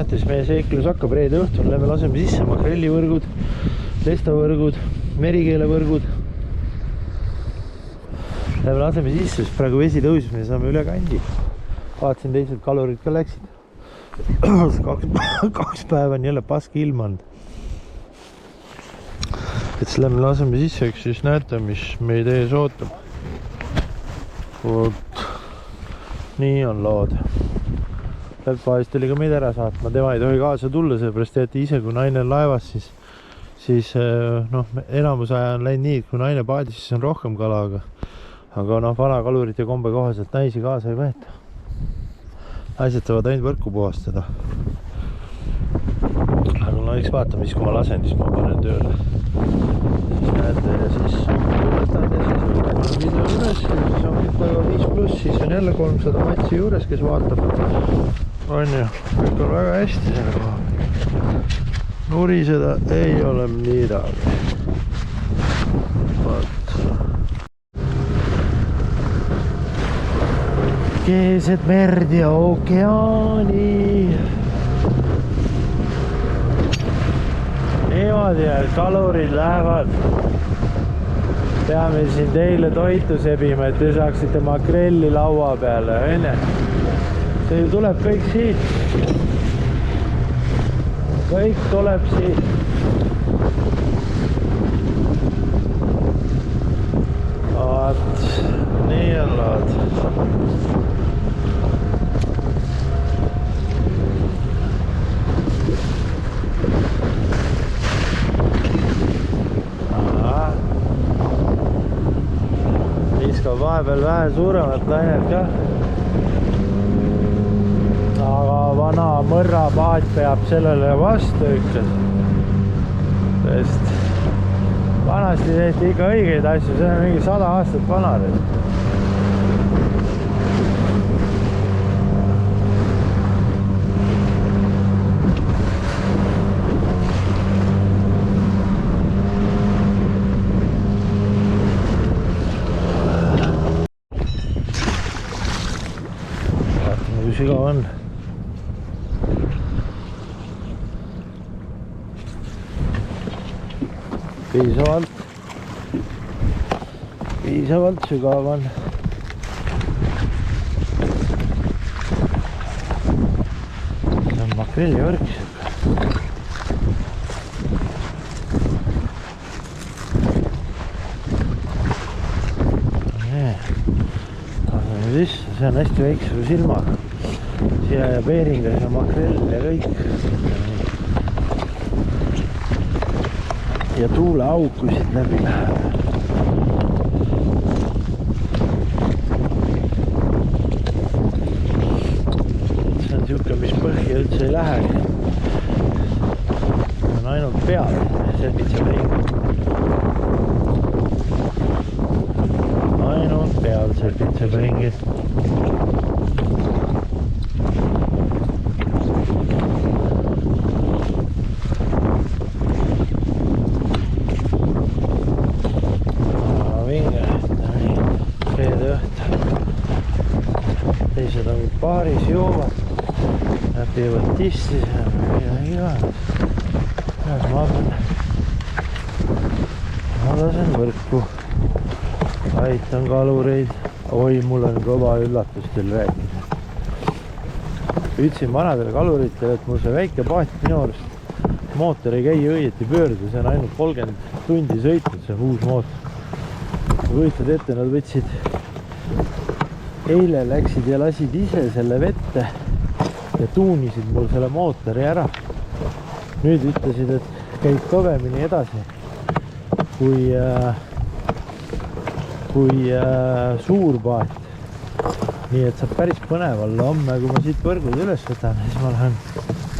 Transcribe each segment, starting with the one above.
näete, siis meie seiklus hakkab reede õhtul, lähme laseme sisse makrellivõrgud, lestovõrgud, merikeelevõrgud. Lähme laseme sisse, siis praegu vesi tõusis, me saame üle kandi. Vaatasin, teised kalurid ka läksid. Kaks päeva on jälle pask ilm olnud. Et siis lähme laseme sisse, eks siis näete, mis meid ees ootab. Vot, nii on lood. Vahest oli ka meid ära saatma, tema ei tohi kaasa tulla, seepärast teate ise, kui naine on laevas, siis enamus aja on läinud nii, et kui naine paadis, siis on rohkem kala, aga vana kalurite kombe kohaselt naisi kaasa ei võeta. Naised saavad ainult võrku puhastada. Aga eks vaatame siis, kui ma lasen, siis ma panen tööle. Siis näete ja siis võtan ja siis panen video üles ja siis on kõik päeva 5+, siis on jälle 300 matsi juures, kes vaatab. On ju, kõik on väga hästi selle koha. Nuriseda ei ole midagi. Vaat. Keset merd ja ookeani. Niimoodi ja kalurid lähevad. Peame siin teile toitu sebima, et te saaksite makrelli laua peale, õnne. See ju tuleb kõik siit. Kõik tuleb siit. Vaat, nii on lood. Viskab vahepeal vähe suuremat lainet ka. Aga vana mõrrapaat peab sellele vastu ütles. Sest vanasti tehti ikka õigeid asju, see on mingi 100 aastat vanad. Vaatame, kui sügav on. Piisavalt sügav on. See on makrellivõrk. See on hästi väikse silmaga. Siia ja peeringas ja makrell ja kõik. Ja tuuleaukusid läbi läheb. See on siuke, mis põhja üldse ei lähe. On ainult peal, sepitseb hingib. Ainult peal sepitseb hingib. Teised on paaris joovad, läbivad tissi, ma lasen võrku, aitan kalureid. Oi, mul on kõva üllatus teil rääkida. Ütlesin vanadele kaluritele, et mul see väike paat minu arust mootor ei käi õieti pöörda, see on ainult 30 tundi sõitnud, see on uus mootor. Võitad ette, nad võtsid eile läksid ja lasid ise selle vette ja tuunisid mul selle mootori ära. Nüüd ütlesid, et käib kõvemini edasi kui suur paat. Nii et saab päris põnev olla. Homme, kui ma siit võrgud üles võtan, siis ma lähen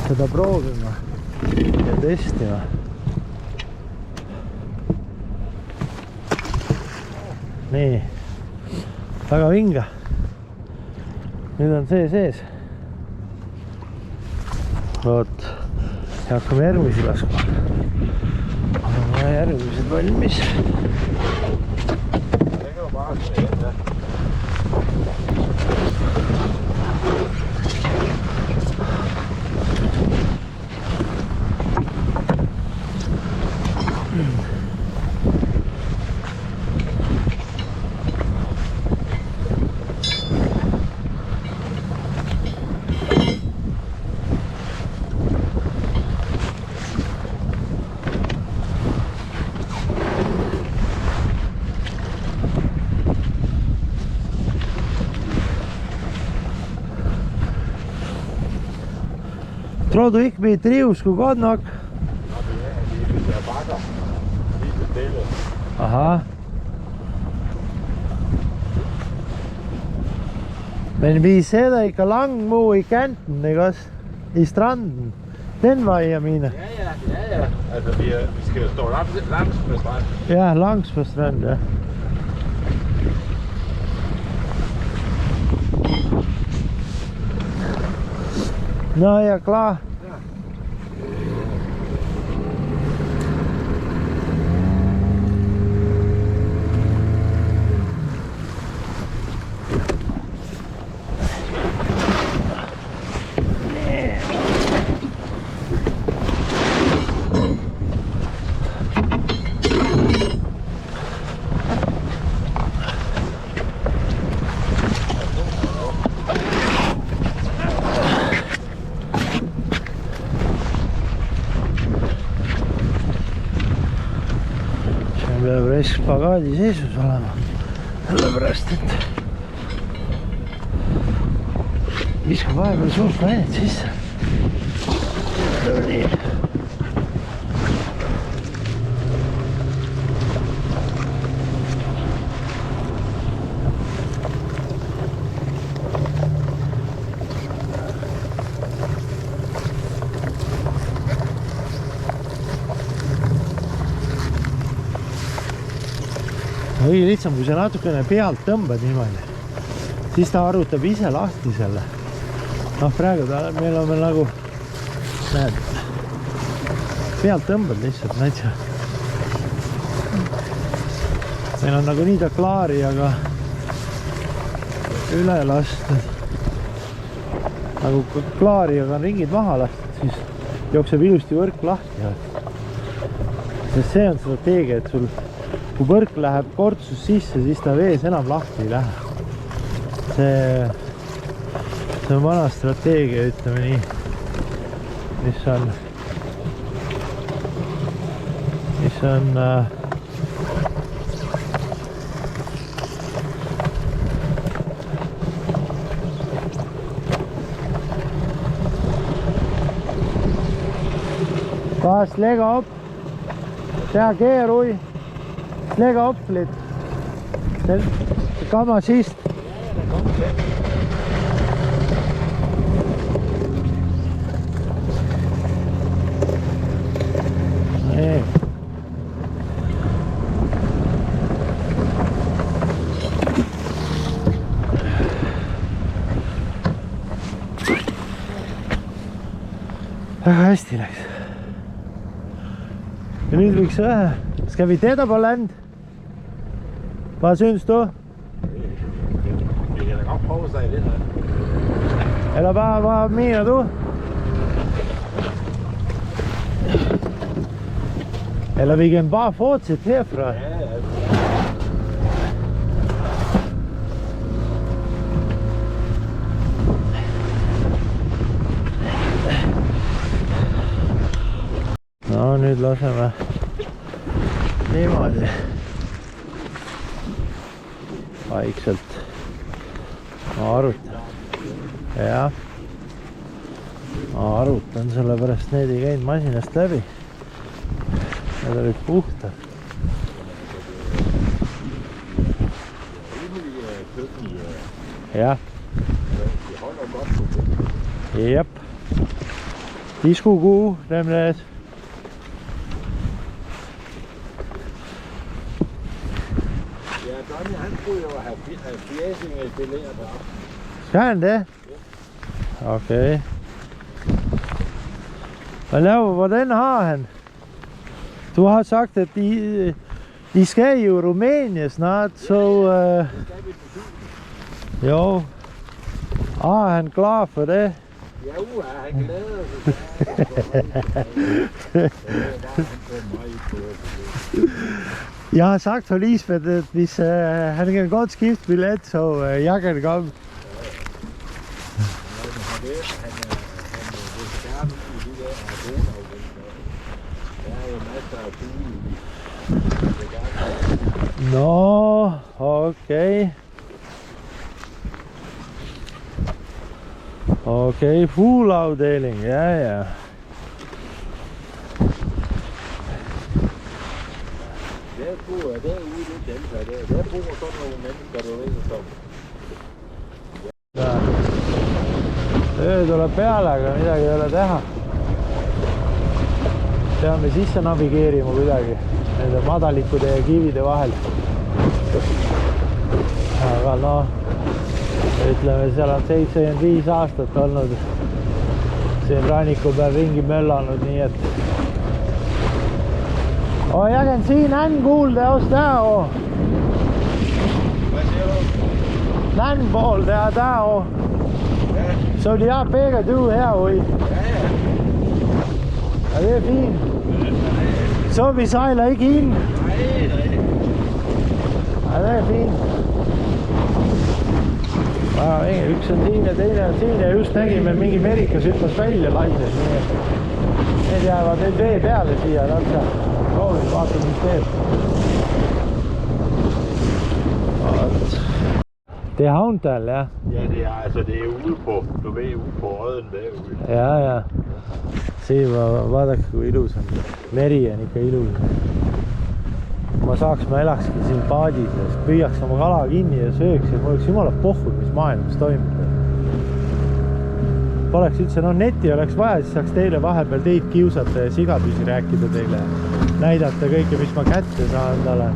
seda proovima ja testima. Nii, väga vinga. Nüüd on see sees. Oot, ja hakkame järgmisi laskma. Oleme järgmised valmis. Tror du ikke, mit driv skulle godt nok? Aha. Men vi sætter ikke langt mod i kanten, ikke også? I stranden. Den vej, jeg mener. Ja. Altså, vi skal jo stå langs på stranden. Ja, langs på stranden, ja. Nå, jeg er klar. Peab raisk pagaadi seisus olema, sellepärast et viskab vahepeal suurt ainet sisse. Nii. Kõige lihtsam, kui sa natukene pealt tõmbad niimoodi, siis ta arvutab ise lahti selle. Noh, praegu meil on veel nagu, näed, pealt tõmbad lihtsalt, näed sa. Meil on nagu nii ta klaari, aga üle lastud. Nagu klaari, aga on ringid maha lastud, siis jookseb ilusti võrk lahti. Sest see on strateegia, et sul kui võrk läheb kortsus sisse, siis ta vees enam lahti ei lähe. See on vana strateegia, ütleme nii, mis on taas lägga upp, teha keerui. Lägga upp lite. Det kommer sist. Nej. Väga hästi läks. Ja nüüd võiks vähe. Ska vi teda på land? Hvad synes du? Vi kan da godt prøve sig i det her. Eller hvad mener du? Eller vi kan bare fortsætte herfra. Ja. No nüüd laseme niimoodi vaikselt. Ma arutan, sellepärast need ei käinud masinast läbi. Need olid puhtad. Jah. Jep. Diskokuu, dem der. Han skulle jo have fjæsing installeret op. Skal han det? Okay. Hvordan har han? Du har sagt, at de skal jo i Rumænien snart, så... Jo. Er han klar for det? Ja, han glæder sig. Jeg har sagt for Lisbeth, at hvis han kan godt skifte billet, så jeg kan komme. Nå, okay. Okei, full avdeling, ja. Der bor derude i den kæmpe der. Der bor sådan nogle mennesker, du ved som. Öö tuleb peale, aga midagi ei ole teha. Peame sisse navigeerima kuidagi nende madalikude ja kivide vahel. Aga noh, ütleme, seal on 75 aastat olnud siin ranniku peal ringi möllanud, nii et jag kan se en anden gul der også derovre. Hvad siger du? En anden bål der er derovre. Ja. Så de har begge du herude. Ja. Ja, det er fint. Så vi sejler ikke ind. Nej. Ja, det er fint. Üks on siin ja teine on siin ja just nägime mingi merikas hüppas välja laides. Need jäävad nüüd vee peale siia natsa. Proovin, vaatame mis teeb. Det er Havndal, ja. Ja, det er altså det er ude på, du ved, ude på Røden derude. Ja. See, vaadake kui ilus on. Meri on ikka ilus. Ma saaks, ma elakski siin paadis ja püüaks oma kala kinni ja sööks ja mul oleks jumala pohvud, mis maailmas toimub. Poleks üldse, no neti oleks vaja, siis saaks teile vahepeal teid kiusata ja sigadusi rääkida teile. Näidata kõike, mis ma kätte saan endale.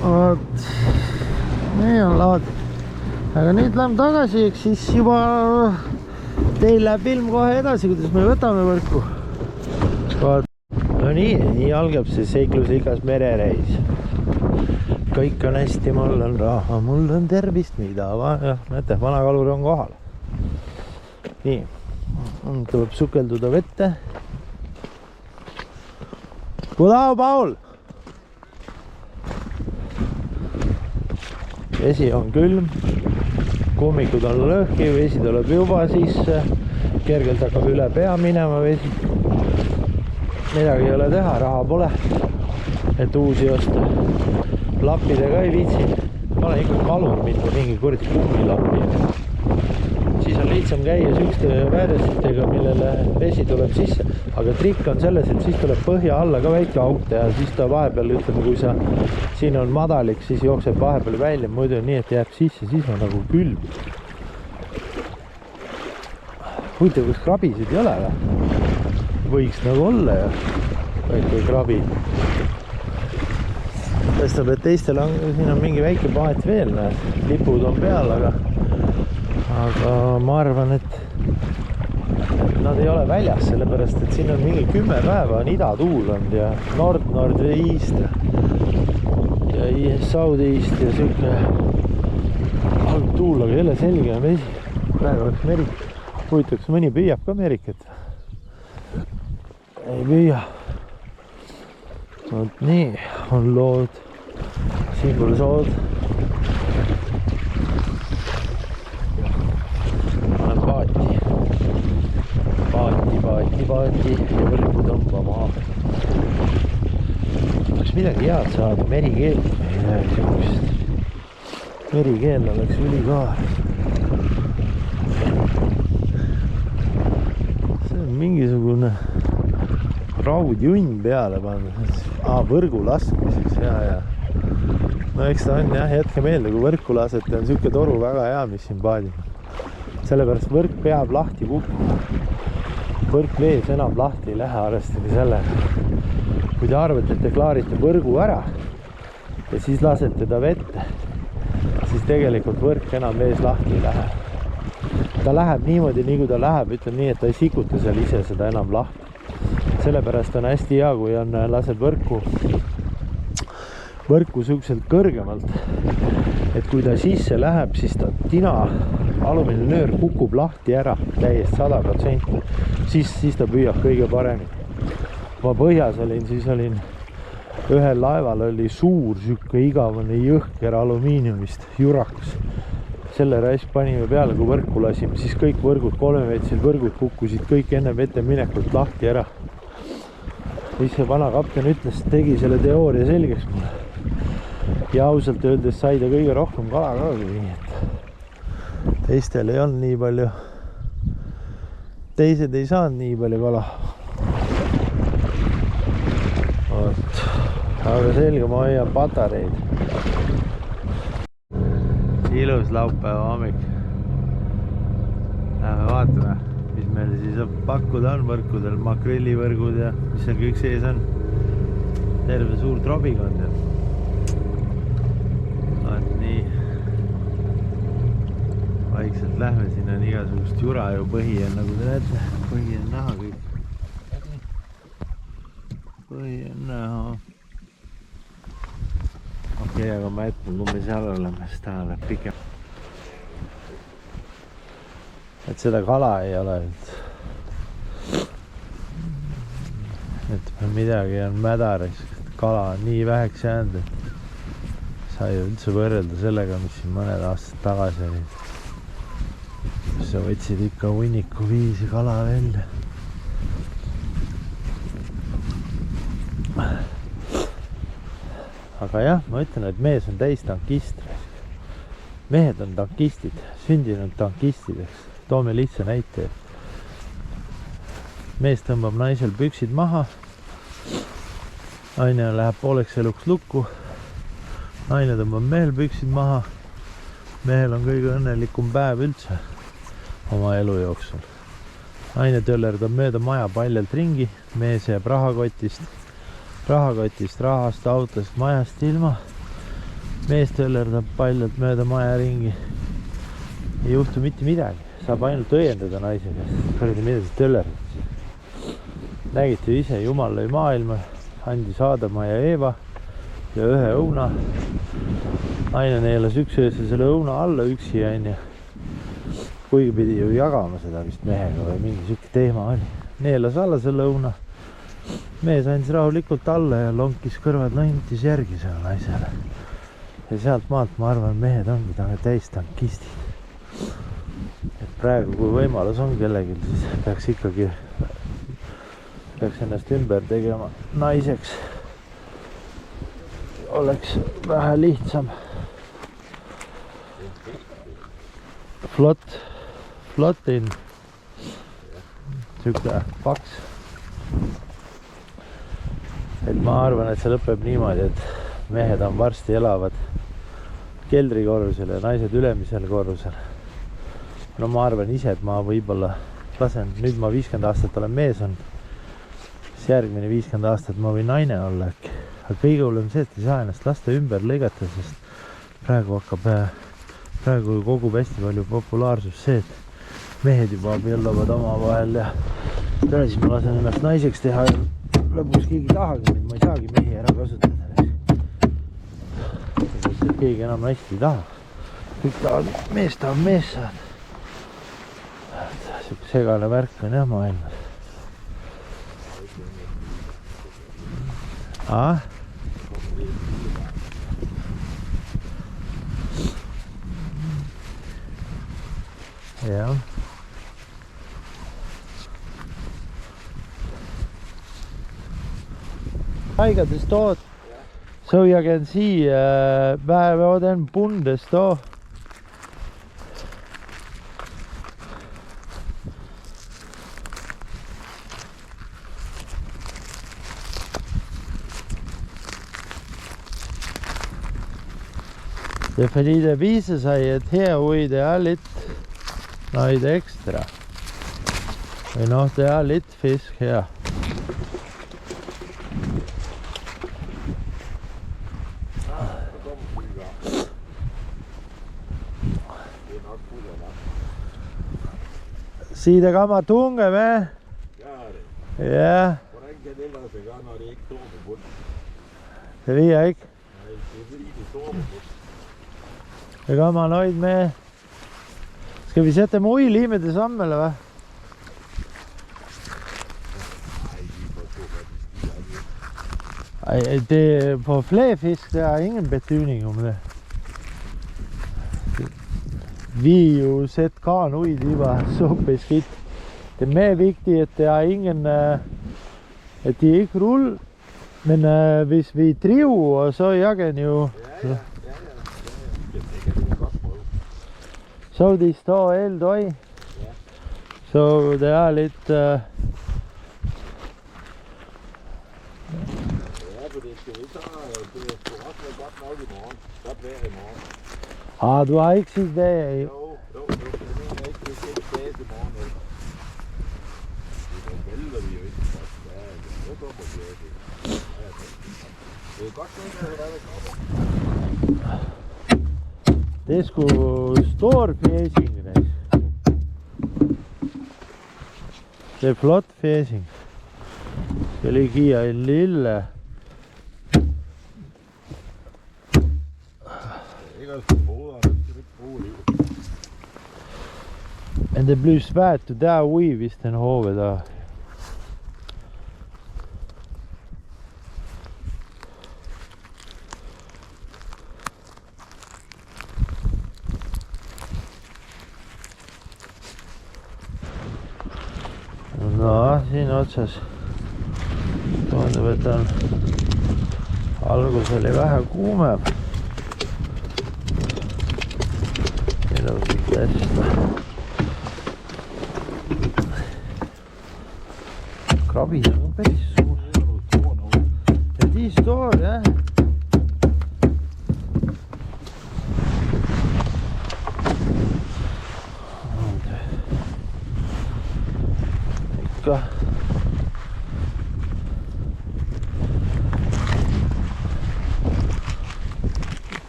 Oot, nii on laad. Aga nüüd läheme tagasi, eks siis juba teil läheb film kohe edasi, kuidas me võtame võrku. No nii algab see seiklusrikas merereis. Kõik on hästi, mul on raha, mul on tervist, mida vaja. Näete, vana kalur on kohal. Nii, tuleb sukelduda vette. Kudao, Paul! Vesi on külm. Kummikud on lõhki, vesi tuleb juba sisse, kergelt hakkab üle pea minema vesi. Midagi ei ole teha, raha pole, et uusi osta. Lappidega ei viitsi. Ma olen ikka kalur, mitte mingi kuradi kummilappi. Siis on lihtsam käia sükste väärestitega, millele vesi tuleb sisse. Aga trikk on selles, et siis tuleb põhja alla ka väike auk teha, siis ta vahepeal, ütleme, kui sa siin on madalik, siis jookseb vahepeal välja, muidu on nii, et jääb sisse, siis on nagu külm. Huvitav, kas krabisid ei ole või? Võiks nagu olla ja väike krabi. Tõstab, et teistel on, siin on mingi väike paat veel, lipud on peal, aga ma arvan, et nad ei ole väljas, sellepärast, et siin on mingi 10 päeva on idatuul olnud ja nord ja east ja south east ja siuke halb tuul, aga jälle selge on vesi. Praegu oleks merik. Huvitaks, mõni püüab ka merikat. Ei püüa. Oot nii, on lood. Siin pole sood. Olen paati ja võrgu tõmbama. Oleks midagi head saada, merikeel. Merikeel oleks ülikaar. See on mingisugune raudjunn peale pannud. Võrgu laskmiseks, ja. No eks ta on, jah, jätke meelde, kui võrku lasete, on siuke toru väga hea, mis siin paadib. Sellepärast võrk peab lahti kukkuma. Võrk vees enam lahti ei lähe, arvestage selle. Kui te arvate, et te klaarite võrgu ära ja siis lasete ta vette, siis tegelikult võrk enam vees lahti ei lähe. Ta läheb niimoodi, nii kui ta läheb, ütleme nii, et ta ei sikuta seal ise seda enam lahti. Sellepärast on hästi hea, kui on, laseb võrku suhteliselt kõrgemalt, et kui ta sisse läheb, siis ta tina alumine nöör kukub lahti ära täiesti 100%, siis ta püüab kõige paremini. Ma põhjas olin, siis olin ühel laeval oli suur siuke igavane jõhker alumiiniumist jurakas. Selle räis panime peale, kui võrku lasime, siis kõik võrgud, kolmevetsid võrgud kukkusid kõik enne vette minekut lahti ära. Siis see vana kapten ütles, tegi selle teooria selgeks mulle. ja ausalt öeldes sai ta kõige rohkem kala ka kui, et teistel ei olnud nii palju, teised ei saanud nii palju kala. Aga selge, ma hoian patareid. Ilus laupäeva hommik. Lähme vaatame, mis meil siis pakkuda on võrkudel, makrellivõrgud ja mis seal kõik sees on. Terve suur trobikond ja nii vaikselt lähme, siin on igasugust jura ju, põhi on nagu te näete, põhi on näha kõik. Põhi on näha. Okei, aga ma jätkan, kui me seal oleme, siis täna läheb pikem. Et seda kala ei ole et midagi on mädaraks, kala on nii väheks jäänud, et sa ei üldse võrrelda sellega, mis siin mõned aastad tagasi olid. Sa võtsid ikka hunniku viisi kala välja. Aga jah, ma ütlen, et mees on täis tankist. Mehed on tankistid, sündinud tankistid, eks. Toome lihtsa näite. Mees tõmbab naisel püksid maha. Naine läheb pooleks eluks lukku. Naine tõmbab mehel püksid maha. Mehel on kõige õnnelikum päev üldse oma elu jooksul. Naine töllerdab mööda maja paljalt ringi. Mees jääb rahakotist, rahast, autost, majast ilma. Mees töllerdab paljalt mööda maja ringi. Ei juhtu mitte midagi. Saab ainult õiendada naise käest. Kõrdi, mida sa töllerdad? Nägite ise, Jumal lõi maailma, andis Aadama ja Eeva ja ühe õuna. Naine neelas üks öösel selle õuna alla üksi ja kuigi pidi ju jagama seda vist mehega või mingi siuke teema oli. Neelas alla selle õuna. Mees andis rahulikult alla ja lonkis kõrvad lõntis järgi selle naisele. Ja sealt maalt ma arvan, mehed ongi täis tankistid. Et praegu, kui võimalus on kellelgi, siis peaks ennast ümber tegema naiseks. Oleks vähe lihtsam. Flotin. Siuke paks. Et ma arvan, et see lõpeb niimoodi, et mehed on varsti elavad keldrikorrusel ja naised ülemisel korrusel. No ma arvan ise, et ma võib-olla lasen, nüüd ma 50 aastat olen mees on, siis järgmine 50 aastat ma võin naine olla äkki. Aga kõige hullem see, et ei saa ennast lasta ümber lõigata, sest praegu kogub hästi palju populaarsus see, et mehed juba abielluvad omavahel ja tere, siis ma lasen ennast naiseks teha ja lõpuks keegi tahagi mind, ma ei saagi mehi ära kasutada. Keegi enam naist ei taha. Kõik tahavad mees saada. Siuke segane värk on jah maailmas. Ja. Aigades tood. So you can see vad den bonde står. Det är fordi det viser sig att herude det är lite extra. Men det är lite fisk här. Siitä kommer tunge med. Ja. Hvordan kan det lade sig gøre, når det ikke står på bunden? Det ved jeg ikke. Nej, det er fordi det står på bunden. Det kommer noget med. Skal vi sætte dem ud lige med det samme, eller hvad? Ej, det på flæfisk, der er ingen betydning om det. Vi jo sæt karn ud, de var så beskidt. Det er mere vigtigt, at der er ingen, at de ikke ruller. Men hvis vi driver, så jeg kan jo So de står helt høj. Ja. Så det er lidt... Ja, for det skal vi så... Det skulle også være godt nok i morgen. Godt vejr i morgen. Du har ikke sidste dag i... Jo. Det mener ikke. Det skal ikke dage til morgen. Det vælter vi jo ikke. Ja, det kommer vi jo ikke. Det er godt nok, at der kommer. Det er sgu stor fæsing i dag. Det er flot fæsing. Skal lige give jer en lille... Men det bliver svært derude, hvis den hovedet der. No, siin otsas tundub, et on alguses oli vähe kuumem. Ilusid tõsta. Krabid on päris suur. Ja de står, jah. Ikka.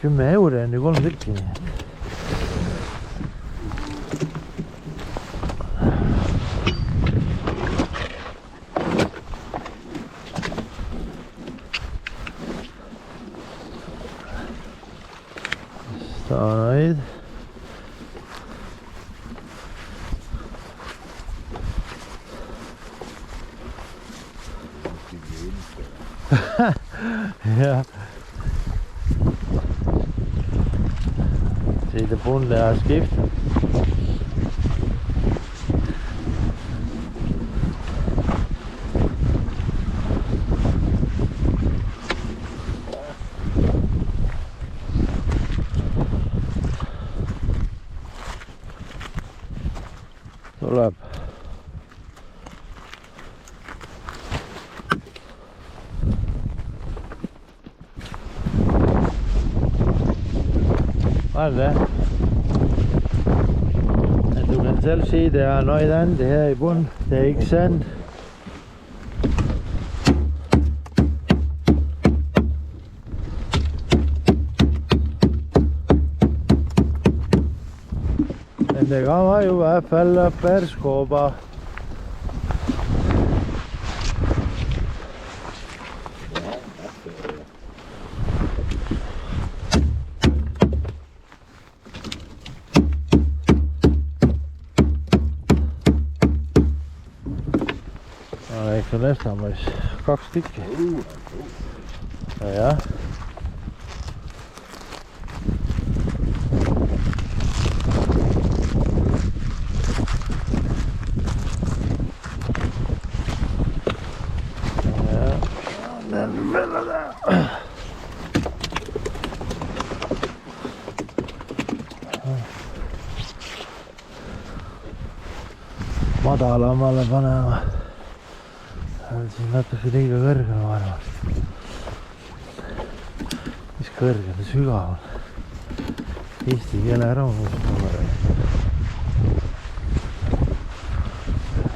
€10 on ju 3 tükki. Staanoid. Ja. Sidebunden er skiftet. Tuleb. Var det? Men du kan selv se, det er noget andet det her i bunden. Det er ikke sandt. Men det kommer jo i hvert fald bærskåber. Eks on Estamas 2 tükki. Ja. Madalamale panema. Siin natuke liiga kõrgel, ma arvan. Mis kõrgel, sügaval. Eesti keele rõõmus.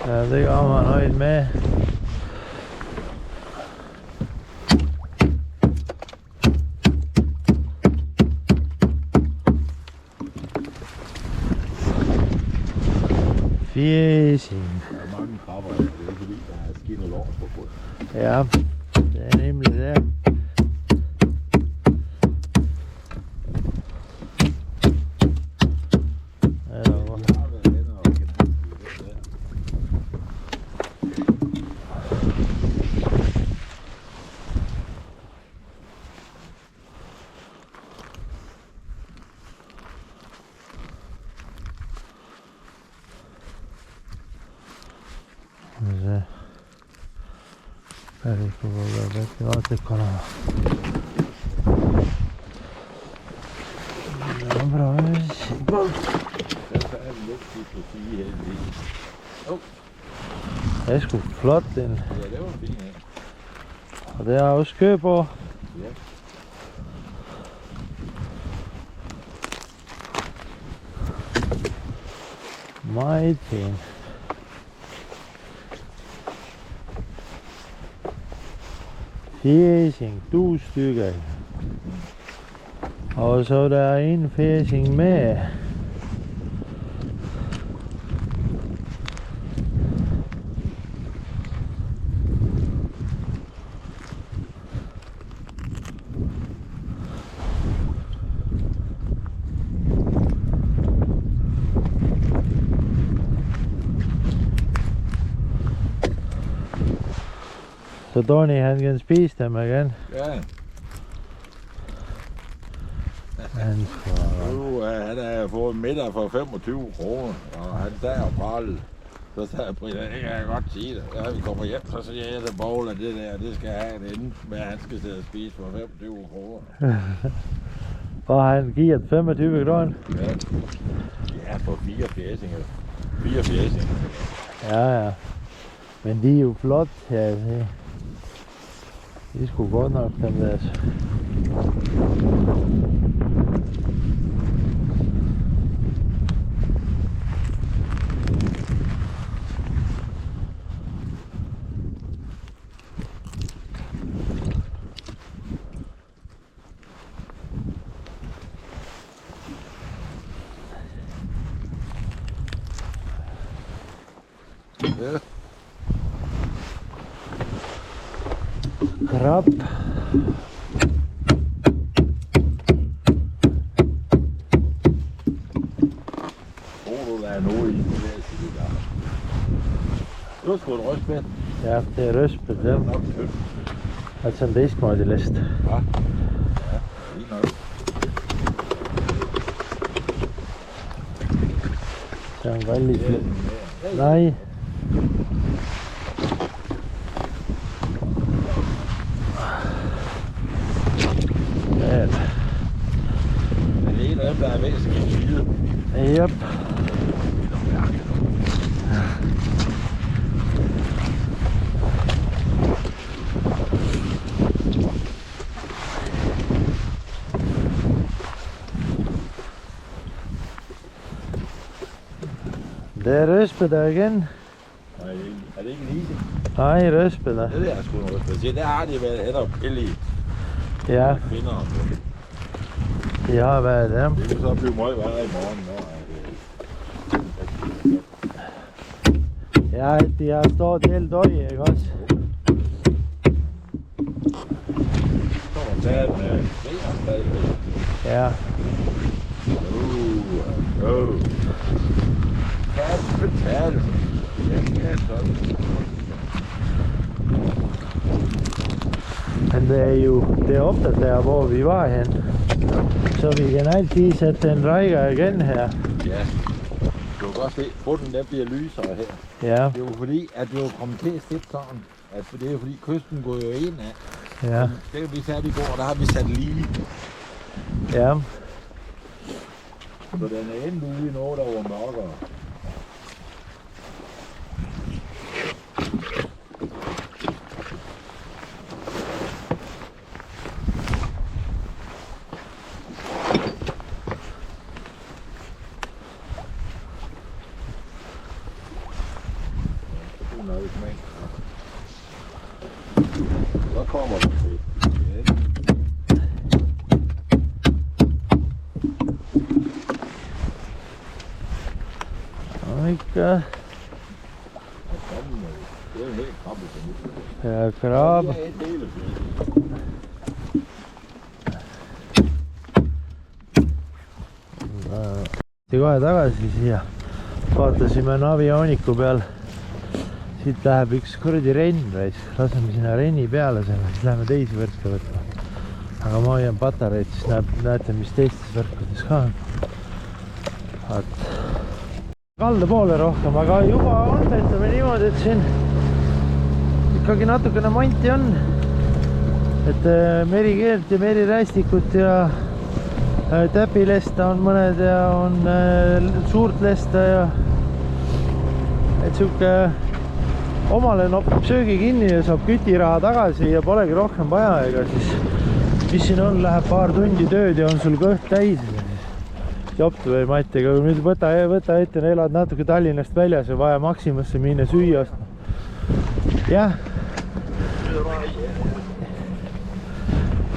Peab tegema noid mee. Fishing. Mange krabber, det er fordi, der er skinnet lort på bunden. Ja, det er nemlig det. Se päris kogu peab äkki vaatlik olema. proovime siis siitpoolt. Der er lidt diplomatie heldigvis. Det er sgu flot den. Ja, det var fint, ja. Og det er også skø på. Ja. Meget fint. Fjæsing, 2 stykker. Og så der er en fjæsing med. Så Donny han kan spise dem igen. Ja. Han Han har fået en middag for 25 kroner, og han sagde og pralede. Så sagde Britta, det kan jeg godt sige det. Ja, vi kommer hjem, så siger jeg til Bowl, at det der, det skal have en ende med, at han skal sidde og spise for 25 kroner. og han giver 25 kroner. Ja. Ja, for 4 fjæsinger. 4 fjæsinger. Ja. Men de er jo flot her. De er sgu godt nok, dem der. Ja. Krab. Der er noget i det der side der. Det var sgu en røstbænd. Ja, det er røstbænd. Det er nok tyndt. Altså en riskmålelist. Ja. Ja, lige nok. Så han var lidt fint. Nej. Ja. Det er en af dem, der er væsentligt skide. Yep. Det er røstbæder igen. Nej, er det ikke en ise? Nej, røstbæder. Det der er sgu en røstbænd. Se, der har de været hen og pille i. Ja, Finder og så. de har været dem. Det vil så blive meget værre i morgen. Ja, de har stået helt døje, ikke også? Så var taget med flere stadigvæk. Ja. Kapital. Ja, sådan. Men det er jo det opdateret, hvor vi var hen. Så vi kan altid sætte den rækker igen her. Ja. Du kan godt se, bunden der bliver lysere her. Ja, Det er jo fordi, at det er jo kommet til at stikke sådan. At det er jo fordi, kysten går jo ind af. ja, Det kan vi færdig gå, og der har vi sat lige. ja. Så den er endt ude i noget, der var mørkere. Så kommer der til. Ikke. Det er en helt krabbe til nu. Ja, krab. Det er en del af det. kohe tagasi siia. Vaatasime navijooniku peal. Siit läheb üks kuradi renn raisk. Laseme sinna renni peale selle, siis läheme teisi võrke võtma. Aga ma hoian patareid, siis näete, mis teistes võrkudes ka on. Kalde poole rohkem, aga juba on, ütleme niimoodi, et siin ikkagi natukene manti on. Et merikeelt ja merirästikut ja täpileste on mõned ja on suurt leste ja et sihuke omale nopib söögi kinni ja saab kütiraha tagasi ja polegi rohkem vaja, ega siis mis siin on, läheb paar tundi tööd ja on sul kõht täis joptu või Mattiga, nüüd võta ette, elad natuke Tallinnast väljas ja vaja Maximasse minna süüa ostma. Jah,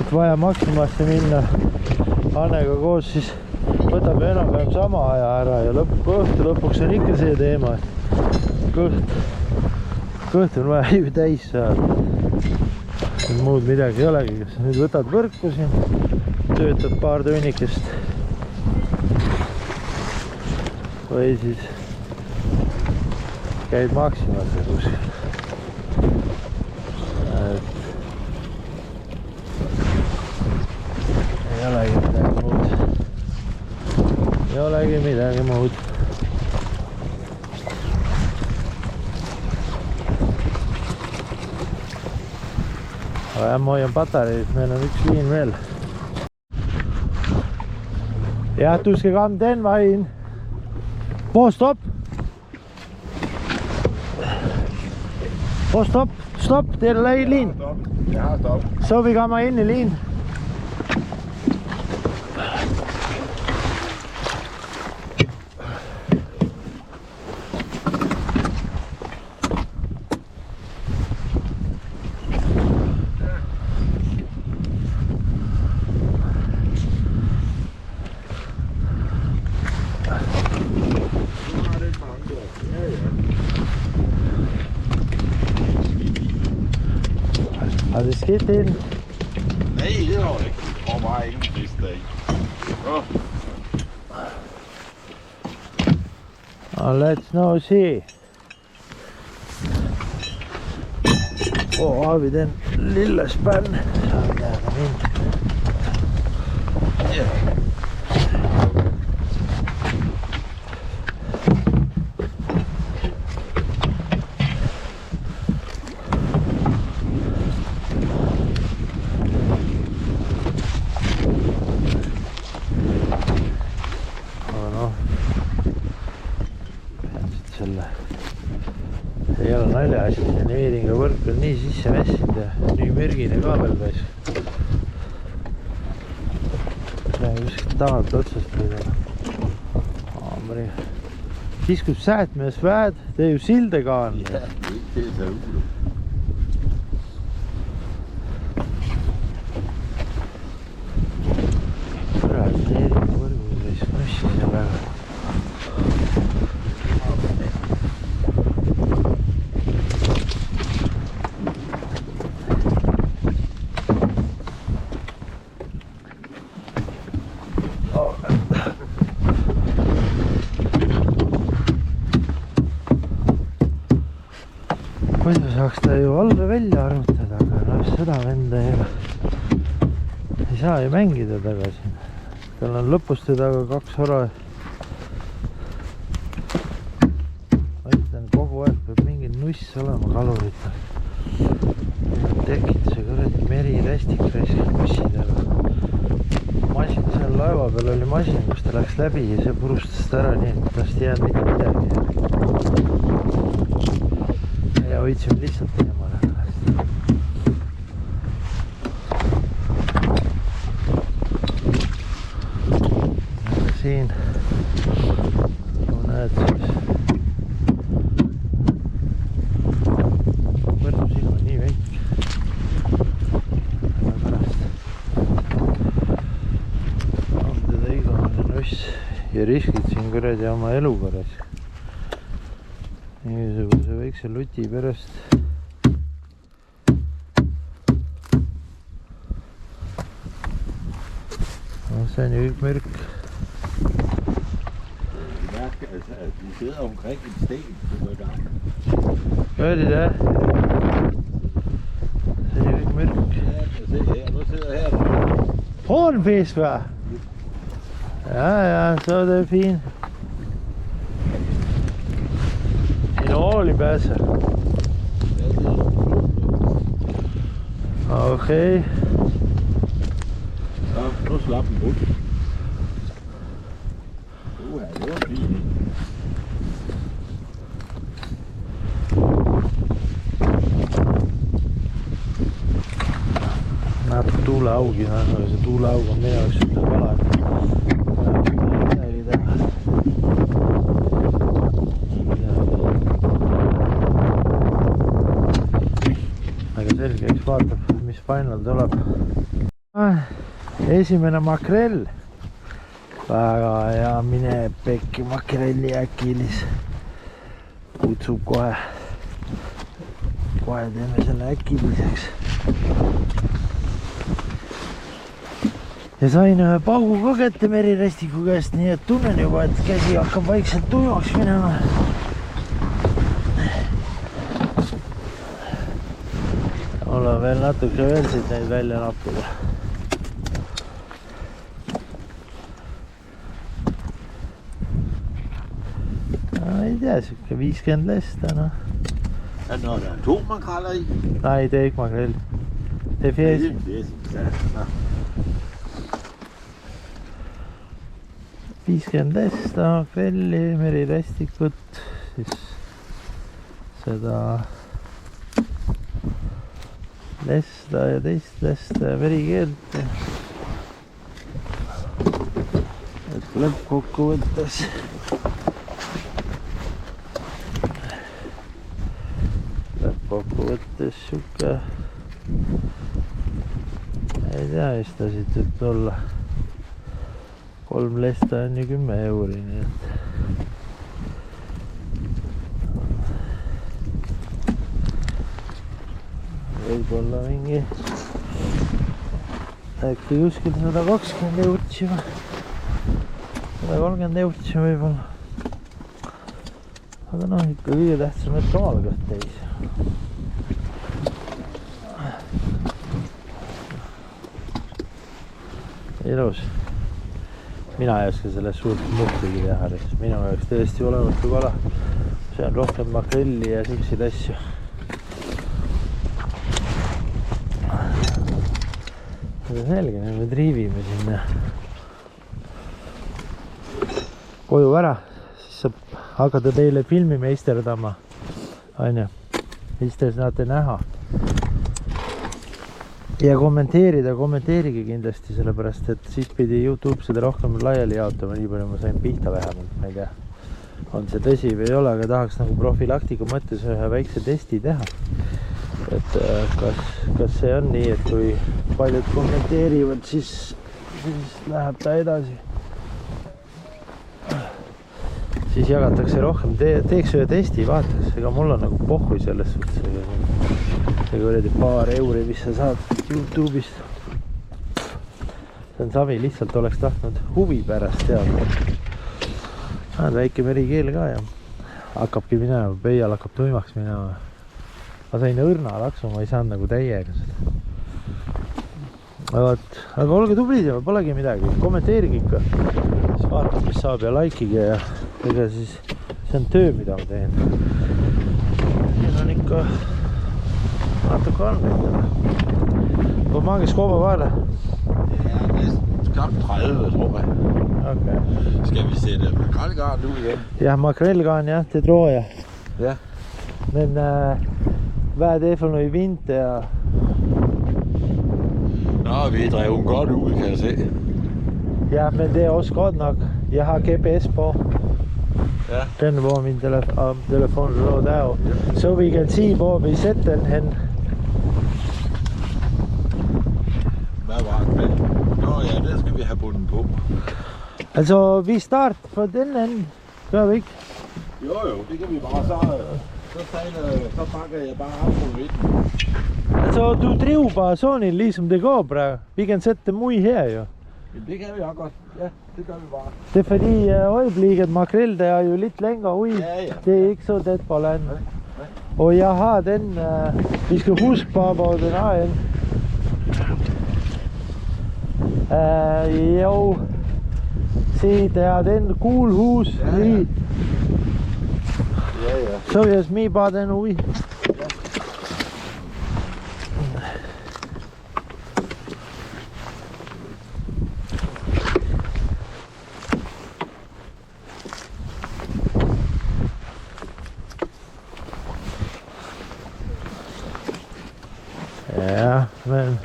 et vaja Maximasse minna Annega koos, siis võtab enam-vähem sama aja ära ja lõpuks on ikka see teema, et kõht on vaja ju täis saada. Muud midagi ei olegi, kas nüüd võtad võrku siin, töötad paar tunnikest või siis käid Maximasse kuskil. Ei olegi midagi muud. Aga ma hoian patareid, meil on üks liin veel. Ja, du skal ramme den vejen. Hvor stop? Hvor stop? Stop, det er der i lin. Ja, stop. Så vi kommer ind i lin. Har det skidt ind? Nej, det har det ikke. Og bare ingen sidste dag. Og let's now see. Hvor har vi den lille spand? Så der er den ind. Ja. Ei ole naljaasi, see neeringa võrk on nii sisse mässinud ja nii mürgine ka veel pääs. Kuskilt tagant otsast midagi. Siis kui säätmees väed, tee ju sildega on. Ja, det er så ude. Kurat, neeringa võrgu võis kussi see väga. Muidu saaks ta ju alla välja arvutada, aga noh, seda venda ei saa ju mängida taga siin. Tal on lõpuste taga 2 hora. Ma ütlen, kogu aeg peab mingi nuss olema kaluritel. Tekid see kuradi meri rästik raiskab nussi taga. Masin seal laeva peal oli masin, kus ta läks läbi ja see purustas ta ära nii, et tast ei jäänud mitte midagi. Ja hoidsime lihtsalt eemale sellest. Aga siin, kui näed, siis võrgusilm on nii väike. Aga pärast on teda igavene nuss ja riskid siin kuradi oma elukorras. Niisuguse väikse luti pärast. No, see on ju kõik mürk. mærke, at de sidder omkring en sten, du går i gang. Gør de det? Så det er ikke mørkt. Ja, se her, nu sidder her. Hornfisk, hva'? Ja, så er det fint. En ordentlig basse. Okay. Ja, nu slap den ud. tuuleaugi, aga see tuuleaug on minu jaoks ütle kala, et midagi teha. Aga selge, eks vaatab, mis final tuleb. Esimene makrell. Väga hea, mine pekki makrelli äkilis. Kutsub kohe. Kohe teeme selle äkiliseks. Ja sain ühe paugu ka kätte merirestiku käest, nii et tunnen juba, et käsi hakkab vaikselt tujaks minema. Olla veel natuke veel siit neid välja nappida. Ei tea, siuke 50 lesta, noh. Er der 2 makreller i? Nej, det er ikke makrel. Det er fjæs. Ja. 50 lesta, makrelli, merirestikut, siis seda lesta ja teist lesta ja verikeelt. Et lõppkokkuvõttes siuke, ei tea, mis ta siit võib olla. 3 lesta on ju 10 euri, nii et võib-olla mingi äkki kuskil 120 eurtsi või 130 eurtsi võib-olla. Aga noh, ikka kõige tähtsam, et kaalgalt täis. Ilus. Mina ei oska sellest suurt muhtligi teha, sest minu jaoks tõesti olematu kala. See on rohkem makrelli ja siukseid asju. Aga selge, me triivime sinna koju ära, siis saab hakata teile filmi meisterdama. Aine, siis te saate näha. Ja kommenteerige kindlasti, sellepärast, et siis pidi YouTube seda rohkem laiali jaotama, nii palju ma sain pihta vähemalt, ma ei tea, on see tõsi või ei ole, aga tahaks nagu profilaktika mõttes ühe väikse testi teha. Et kas see on nii, et kui paljud kommenteerivad, siis läheb ta edasi. Siis jagatakse rohkem, teeks ühe testi, vaataks, ega mul on nagu pohhui selles suhtes. See kuradi paar euri, mis sa saad YouTube'ist. See on savi, lihtsalt oleks tahtnud huvi pärast teada. Väike merikeel ka ja hakkabki minema, peial hakkab tuimaks minema. Ma sain õrna laksu, ma ei saanud nagu täiega seda. Aga olge tublid ja polegi midagi, kommenteerige ikka. Siis vaatab, mis saab ja likeige ja ega siis see on töö, mida ma teen. Siin on ikka natuke andmeid. Hvor mange skrubber var der? Ja, næsten knap 30, tror jeg. Okay. Skal vi sætte makrelgarn nu igen? Ja, makrelgarn, ja, det tror jeg. Ja. Men hvad er det for noget i vinter? Nå, vi drev godt ud, kan jeg se. Ja, men det er også godt nok. Jeg har GPS på. Ja. Den, hvor min telefon lå derovre. Så vi kan se, hvor vi sætter den hen. Hvad var det? Nå ja, det skal vi have bunden på. Altså, vi starter på den anden. Gør vi ikke? Jo, det kan vi bare. Så pakker jeg bare af på midten. Altså, du driver bare sådan ligesom det går, bra. Vi kan sætte dem ud her, jo. Men det kan vi også godt. Ja, det gør vi bare. Det er fordi i øjeblikket makrel, der er jo lidt længere ude. Ja. Det er ikke så tæt på land. Nej. Og jeg har den, vi skal huske på, hvor den er hen. Jo, se, der er den gule hus lige. Ja. Så vil jeg smide bare den ud. Ja, men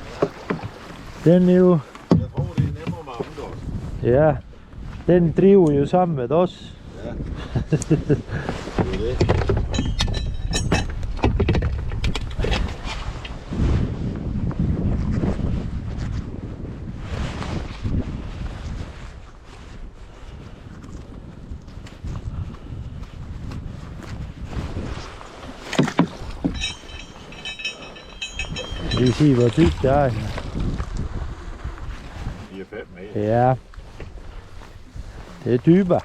Den er jo, Jeg tror, det er nemmere med andre. ja, den driver jo sammen med os. Ja. Det er det. Vi siger, hvor dybt det er. 4-5 meter. Ja, det er dybere.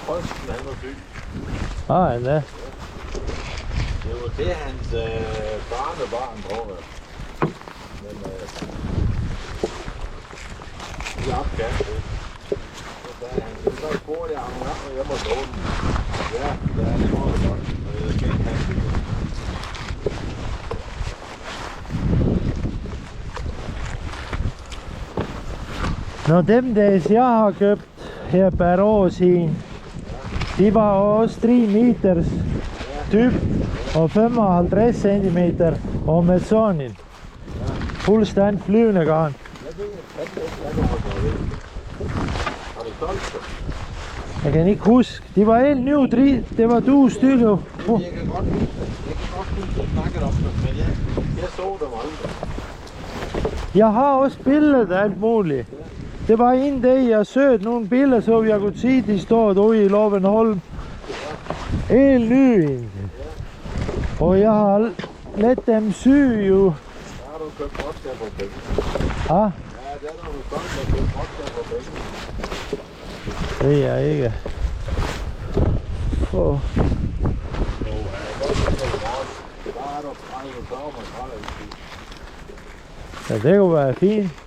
Posten, han var syg. Ah, han er. Det var det, hans barnebarn, tror jeg. Men de opgav det. Så sagde han, så spurgte jeg ham, og jeg må låne den. Ja, det er det godt. Jeg skal ikke have det. Nå, dem der jeg har købt her per et år siden, de var også 3 meters dyb og 55 cm og med sådan en fuldstændig flyvende garn. Jeg kan ikke huske, de var helt nye, det var du stykker. Jeg kan godt huske at snakke om det, men jeg så dem aldrig. Jeg har også billeder af alt muligt. Det var en dag, jeg søgte nogle billeder, så jeg kunne se, de står derude i Lovenholm. Helt nye egentlig. Og jeg har let dem sy jo. Har du købt vodka på penge? Ja, Ja, det er du godt med at købe vodka på penge. det er jeg ikke. Oh. Ja, det kunne være fint.